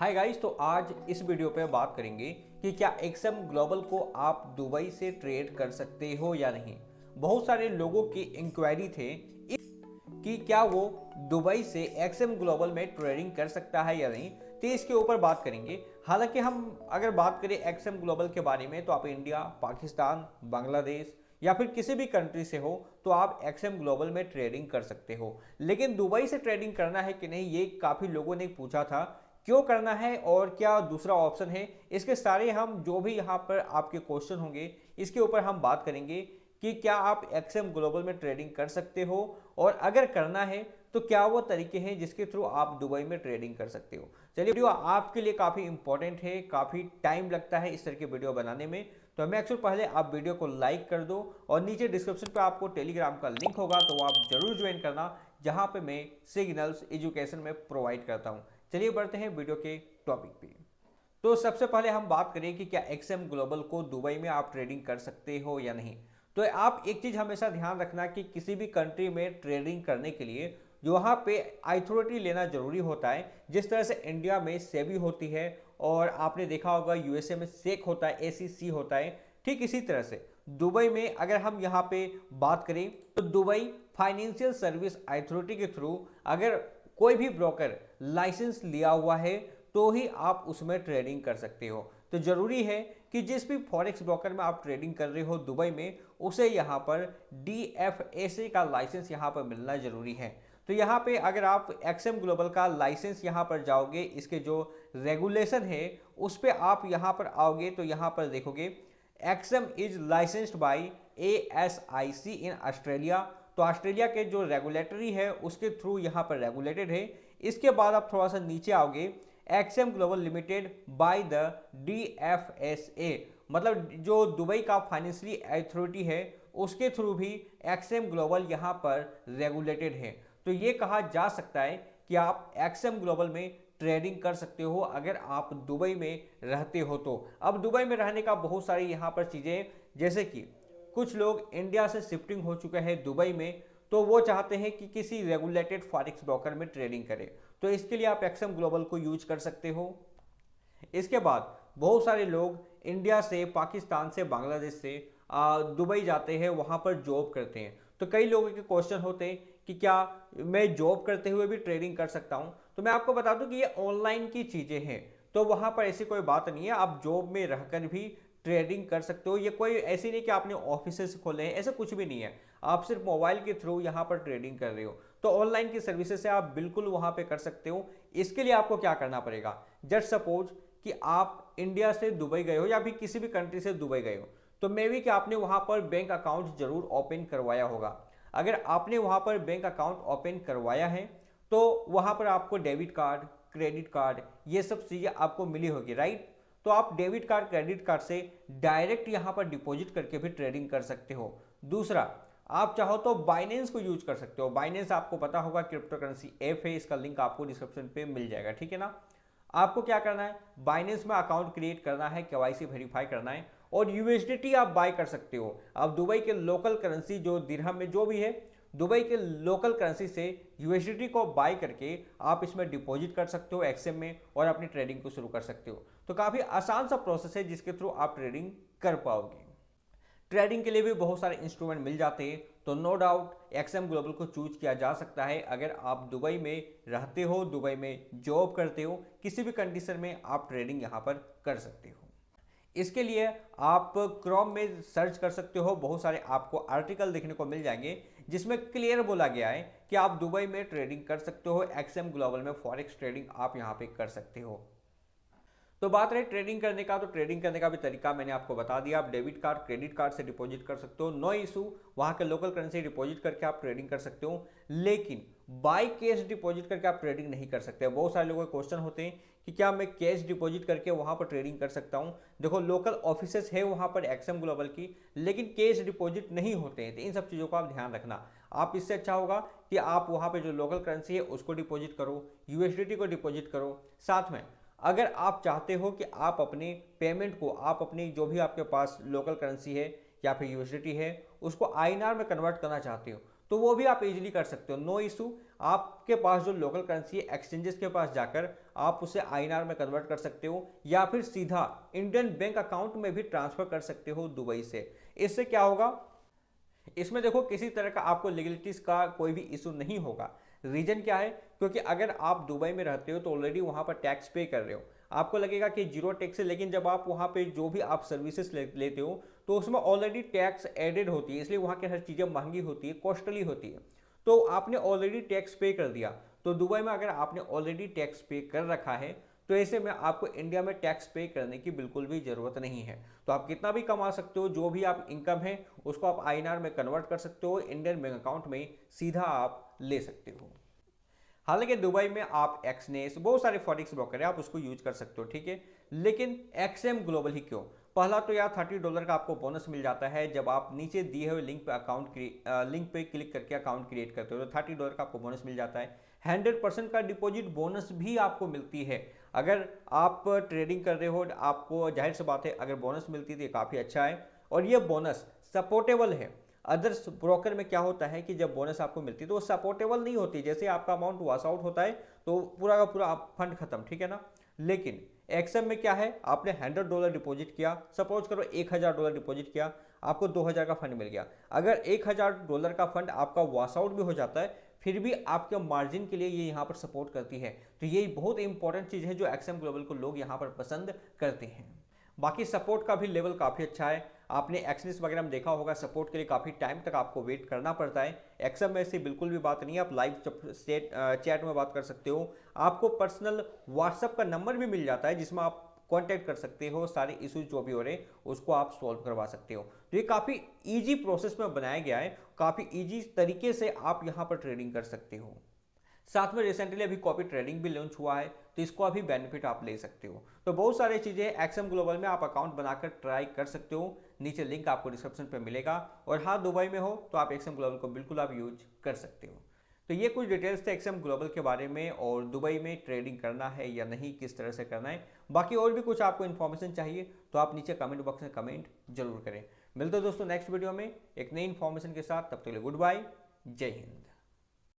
Hi guys, तो आज इस वीडियो पे बात करेंगे कि क्या एक्सएम ग्लोबल को आप दुबई से ट्रेड कर सकते हो या नहीं। बहुत सारे लोगों की इंक्वायरी थे कि क्या वो दुबई से एक्सएम ग्लोबल में ट्रेडिंग कर सकता है या नहीं, तो इसके ऊपर बात करेंगे। हालांकि हम अगर बात करें एक्सएम ग्लोबल के बारे में तो आप इंडिया, पाकिस्तान, बांग्लादेश या फिर किसी भी कंट्री से हो तो आप एक्सएम ग्लोबल में ट्रेडिंग कर सकते हो। लेकिन दुबई से ट्रेडिंग करना है कि नहीं, ये काफ़ी लोगों ने पूछा था। क्यों करना है और क्या दूसरा ऑप्शन है, इसके सारे हम जो भी यहाँ पर आपके क्वेश्चन होंगे इसके ऊपर हम बात करेंगे कि क्या आप एक्सएम ग्लोबल में ट्रेडिंग कर सकते हो, और अगर करना है तो क्या वो तरीके हैं जिसके थ्रू आप दुबई में ट्रेडिंग कर सकते हो। चलिए, वीडियो आपके लिए काफ़ी इंपॉर्टेंट है, काफ़ी टाइम लगता है इस तरह के वीडियो बनाने में, तो मैं एक्चुअल पहले आप वीडियो को लाइक कर दो और नीचे डिस्क्रिप्शन पे आपको टेलीग्राम का लिंक होगा तो आप जरूर ज्वाइन करना, जहां पे मैं सिग्नल्स एजुकेशन में प्रोवाइड करता हूं। चलिए बढ़ते हैं वीडियो के टॉपिक पे। तो सबसे पहले हम बात करें कि क्या एक्सएम ग्लोबल को दुबई में आप ट्रेडिंग कर सकते हो या नहीं। तो आप एक चीज़ हमेशा ध्यान रखना कि किसी भी कंट्री में ट्रेडिंग करने के लिए जो वहाँ पे अथॉरिटी लेना जरूरी होता है। जिस तरह से इंडिया में सेबी होती है और आपने देखा होगा यूएसए में सेक होता है, एसीसी होता है, ठीक इसी तरह से दुबई में अगर हम यहाँ पे बात करें तो दुबई फाइनेंशियल सर्विस अथॉरिटी के थ्रू अगर कोई भी ब्रोकर लाइसेंस लिया हुआ है तो ही आप उसमें ट्रेडिंग कर सकते हो। तो जरूरी है कि जिस भी फॉरेक्स ब्रोकर में आप ट्रेडिंग कर रहे हो दुबई में, उसे यहाँ पर DFSA का लाइसेंस यहाँ पर मिलना जरूरी है। तो यहाँ पे अगर आप एक्सएम ग्लोबल का लाइसेंस यहाँ पर जाओगे, इसके जो रेगुलेशन है उस पर आप यहाँ पर आओगे तो यहाँ पर देखोगे XM is licensed by ASIC in Australia. तो ऑस्ट्रेलिया के जो रेगुलेटरी है उसके थ्रू यहाँ पर रेगुलेटेड है। इसके बाद आप थोड़ा सा नीचे आओगे, XM global limited by the DFSA, मतलब जो दुबई का फाइनेंशियल अथॉरिटी है उसके थ्रू भी एक्सएम ग्लोबल यहाँ पर रेगुलेटेड है। तो ये कहा जा सकता है कि आप एक्सएम ग्लोबल में ट्रेडिंग कर सकते हो अगर आप दुबई में रहते हो। तो अब दुबई में रहने का बहुत सारी यहाँ पर चीज़ें, जैसे कि कुछ लोग इंडिया से शिफ्टिंग हो चुके हैं दुबई में, तो वो चाहते हैं कि किसी रेगुलेटेड फॉरेक्स ब्रोकर में ट्रेडिंग करें, तो इसके लिए आप एक्सएम ग्लोबल को यूज कर सकते हो। इसके बाद बहुत सारे लोग इंडिया से, पाकिस्तान से, बांग्लादेश से दुबई जाते हैं, वहाँ पर जॉब करते हैं। तो कई लोगों के क्वेश्चन होते हैं कि क्या मैं जॉब करते हुए भी ट्रेडिंग कर सकता हूँ। तो मैं आपको बता दूं कि ये ऑनलाइन की चीज़ें हैं, तो वहाँ पर ऐसी कोई बात नहीं है, आप जॉब में रहकर भी ट्रेडिंग कर सकते हो। ये कोई ऐसी नहीं कि आपने ऑफिस से खोले हैं, ऐसा कुछ भी नहीं है। आप सिर्फ मोबाइल के थ्रू यहाँ पर ट्रेडिंग कर रहे हो, तो ऑनलाइन की सर्विसेज से आप बिल्कुल वहाँ पे कर सकते हो। इसके लिए आपको क्या करना पड़ेगा, जस्ट सपोज कि आप इंडिया से दुबई गए हो या फिर किसी भी कंट्री से दुबई गए हो, तो मे बी कि आपने वहाँ पर बैंक अकाउंट जरूर ओपन करवाया होगा। अगर आपने वहाँ पर बैंक अकाउंट ओपन करवाया है तो वहाँ पर आपको डेबिट कार्ड, क्रेडिट कार्ड, ये सब चीज़ें आपको मिली होगी, राइट। तो आप डेबिट कार्ड, क्रेडिट कार्ड से डायरेक्ट यहाँ पर डिपॉजिट करके भी ट्रेडिंग कर सकते हो। दूसरा, आप चाहो तो बाइनेंस को यूज कर सकते हो। बाइनेंस आपको पता होगा क्रिप्टो करेंसी ऐप है, इसका लिंक आपको डिस्क्रिप्शन पे मिल जाएगा, ठीक है ना। आपको क्या करना है, बाइनेंस में अकाउंट क्रिएट करना है, KYC वेरीफाई करना है, और यूएसडीटी आप बाय कर सकते हो। अब दुबई के लोकल करेंसी जो दिरहम में जो भी है, दुबई के लोकल करेंसी से यूएसडीटी को बाय करके आप इसमें डिपॉजिट कर सकते हो एक्सएम में, और अपनी ट्रेडिंग को शुरू कर सकते हो। तो काफ़ी आसान सा प्रोसेस है जिसके थ्रू आप ट्रेडिंग कर पाओगे। ट्रेडिंग के लिए भी बहुत सारे इंस्ट्रूमेंट मिल जाते हैं, तो नो डाउट एक्सएम ग्लोबल को चूज किया जा सकता है अगर आप दुबई में रहते हो, दुबई में जॉब करते हो, किसी भी कंडीशन में आप ट्रेडिंग यहाँ पर कर सकते हो। इसके लिए आप क्रोम में सर्च कर सकते हो, बहुत सारे आपको आर्टिकल देखने को मिल जाएंगे जिसमें क्लियर बोला गया है कि आप दुबई में ट्रेडिंग कर सकते हो, एक्सएम ग्लोबल में फॉरेक्स ट्रेडिंग आप यहाँ पे कर सकते हो। तो बात रही ट्रेडिंग करने का, तो ट्रेडिंग करने का भी तरीका मैंने आपको बता दिया। आप डेबिट कार्ड, क्रेडिट कार्ड से डिपॉजिट कर सकते हो, नो इशू। वहाँ के लोकल करेंसी डिपॉजिट करके आप ट्रेडिंग कर सकते हो, लेकिन बाय कैश डिपॉजिट करके आप ट्रेडिंग नहीं कर सकते। बहुत सारे लोगों के क्वेश्चन होते हैं कि क्या मैं कैश डिपॉजिट करके वहाँ पर ट्रेडिंग कर सकता हूँ। देखो, लोकल ऑफिसेस है वहाँ पर एक्सएम ग्लोबल की, लेकिन कैश डिपॉजिट नहीं होते हैं, तो इन सब चीज़ों का आप ध्यान रखना। आप इससे अच्छा होगा कि आप वहाँ पर जो लोकल करेंसी है उसको डिपॉजिट करो, यूएसडीटी को डिपॉजिट करो। साथ में अगर आप चाहते हो कि आप अपने पेमेंट को, आप अपनी जो भी आपके पास लोकल करेंसी है या फिर यूएसडीटी है, उसको आईएनआर में कन्वर्ट करना चाहते हो, तो वो भी आप इजीली कर सकते हो, नो इशू। आपके पास जो लोकल करेंसी है एक्सचेंजेस के पास जाकर आप उसे आईएनआर में कन्वर्ट कर सकते हो या फिर सीधा इंडियन बैंक अकाउंट में भी ट्रांसफर कर सकते हो दुबई से। इससे क्या होगा, इसमें देखो किसी तरह का आपको लीगलिटीज का कोई भी इशू नहीं होगा। रीजन क्या है, क्योंकि अगर आप दुबई में रहते हो तो ऑलरेडी वहां पर टैक्स पे कर रहे हो, आपको लगेगा कि जीरो टैक्स है, लेकिन जब आप वहां पे जो भी आप सर्विसेज लेते हो तो उसमें ऑलरेडी टैक्स एडेड होती है, इसलिए वहां की हर चीज़ें महंगी होती है, कॉस्टली होती है। तो आपने ऑलरेडी टैक्स पे कर दिया, तो दुबई में अगर आपने ऑलरेडी टैक्स पे कर रखा है तो ऐसे में आपको इंडिया में टैक्स पे करने की बिल्कुल भी ज़रूरत नहीं है। तो आप कितना भी कमा सकते हो, जो भी आप इनकम है उसको आप आईएनआर में कन्वर्ट कर सकते हो, इंडियन बैंक अकाउंट में सीधा आप ले सकते हो। हालांकि दुबई में आप एक्सनेस बहुत सारे फॉरेक्स ब्रोकर है, आप उसको यूज कर सकते हो, ठीक है। लेकिन एक्सएम ग्लोबल ही क्यों? पहला तो यार $30 का आपको बोनस मिल जाता है जब आप नीचे दिए हुए लिंक पे क्लिक करके अकाउंट क्रिएट करते हो, तो $30 का आपको बोनस मिल जाता है। 100% का डिपॉजिट बोनस भी आपको मिलती है। अगर आप ट्रेडिंग कर रहे हो, आपको जाहिर सी बात है अगर बोनस मिलती है तो काफ़ी अच्छा है। और ये बोनस सपोर्टेबल है। अदर्स ब्रोकर में क्या होता है कि जब बोनस आपको मिलती है तो वो सपोर्टेबल नहीं होती, जैसे आपका अमाउंट वॉश आउट होता है तो पूरा का पूरा फंड खत्म, ठीक है ना। लेकिन एक्सएम में क्या है, आपने $100 डिपॉजिट किया, सपोज करो $1000 डिपॉजिट किया, आपको 2000 का फंड मिल गया। अगर $1000 का फंड आपका वॉश आउट भी हो जाता है फिर भी आपके मार्जिन के लिए ये यहाँ पर सपोर्ट करती है। तो ये बहुत इंपॉर्टेंट चीज़ है जो एक्सएम ग्लोबल को लोग यहाँ पर पसंद करते हैं। बाकी सपोर्ट का भी लेवल काफ़ी अच्छा है। आपने एक्सनेस वगैरह में देखा होगा, सपोर्ट के लिए काफ़ी टाइम तक आपको वेट करना पड़ता है। एक्सएम में ऐसी बिल्कुल भी बात नहीं है, आप लाइव चैट में बात कर सकते हो। आपको पर्सनल व्हाट्सएप का नंबर भी मिल जाता है जिसमें आप कांटेक्ट कर सकते हो, सारे इश्यूज जो भी हो रहे हैं उसको आप सॉल्व करवा सकते हो। तो ये काफ़ी ईजी प्रोसेस में बनाया गया है, काफ़ी ईजी तरीके से आप यहाँ पर ट्रेडिंग कर सकते हो। साथ में रिसेंटली अभी कॉपी ट्रेडिंग भी लॉन्च हुआ है, तो इसको अभी बेनिफिट आप ले सकते हो। तो बहुत सारी चीज़ें एक्सएम ग्लोबल में आप अकाउंट बनाकर ट्राई कर सकते हो, नीचे लिंक आपको डिस्क्रिप्शन पे मिलेगा। और हाँ, दुबई में हो तो आप एक्सएम ग्लोबल को बिल्कुल आप यूज कर सकते हो। तो ये कुछ डिटेल्स थे एक्सएम ग्लोबल के बारे में और दुबई में ट्रेडिंग करना है या नहीं, किस तरह से करना है। बाकी और भी कुछ आपको इन्फॉर्मेशन चाहिए तो आप नीचे कमेंट बॉक्स में कमेंट जरूर करें। मिलते हैं दोस्तों नेक्स्ट वीडियो में एक नई इन्फॉर्मेशन के साथ, तब तक के लिए गुड बाय, जय हिंद।